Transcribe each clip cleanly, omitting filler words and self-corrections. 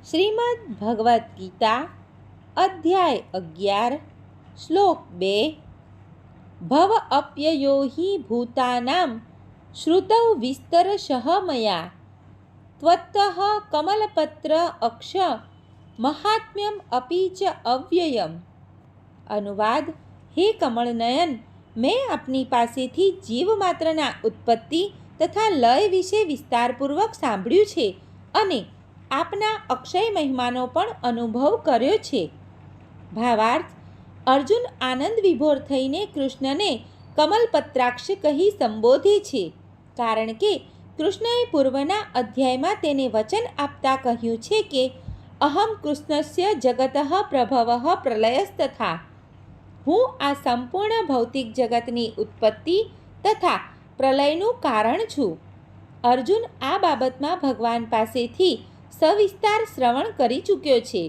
શ્રીમદ્ ભગવદ્ ગીતા અધ્યાય 11 શ્લોક 2 ભવ અપ્યયો હિ ભૂતાનાં શ્રુતૌ વિસ્તરશઃ મયા ત્વત્તઃ કમલપત્ર અક્ષ મહાત્મ્યમ અપી ચ અવ્યયમ. અનુવાદ: હે કમળનયન, મેં આપની પાસેથી જીવમાત્રના ઉત્પત્તિ તથા લય વિશે વિસ્તારપૂર્વક સાંભળ્યું છે અને આપના અક્ષય મહિમાનો પણ અનુભવ કર્યો છે. ભાવાર્થ: અર્જુન આનંદ વિભોર થઈને કૃષ્ણને કમલપત્રાક્ષ કહી સંબોધે છે, કારણ કે કૃષ્ણએ પૂર્વના અધ્યાયમાં તેને વચન આપતા કહ્યું છે કે અહમ કૃષ્ણસ્ય જગતઃ પ્રભવઃ પ્રલયસ્તથા. હું આ સંપૂર્ણ ભૌતિક જગતની ઉત્પત્તિ તથા પ્રલયનું કારણ છું. અર્જુન આ બાબતમાં ભગવાન પાસેથી સવિસ્તાર શ્રવણ કરી ચૂક્યો છે.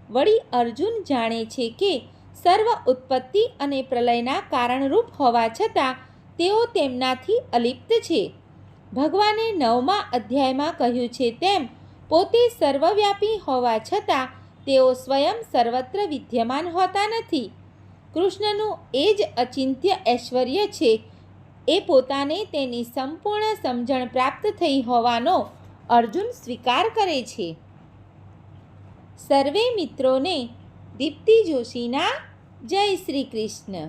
વળી અર્જુન જાણે છે કે સર્વ ઉત્પત્તિ અને પ્રલયના કારણરૂપ હોવા છતાં તેઓ તેમનાથી અલિપ્ત છે. ભગવાને 9મા અધ્યાયમાં કહ્યું છે તેમ પોતે સર્વવ્યાપી હોવા છતાં તેઓ સ્વયં સર્વત્ર વિદ્યમાન હોતા નથી. કૃષ્ણનું એ જ અચિંત્ય ઐશ્વર્ય છે. એ પોતાને તેની સંપૂર્ણ સમજણ પ્રાપ્ત થઈ હોવાનો અર્જુન સ્વીકાર કરે છે. સર્વે મિત્રોને દીપ્તિ જોશીના જય શ્રી કૃષ્ણ.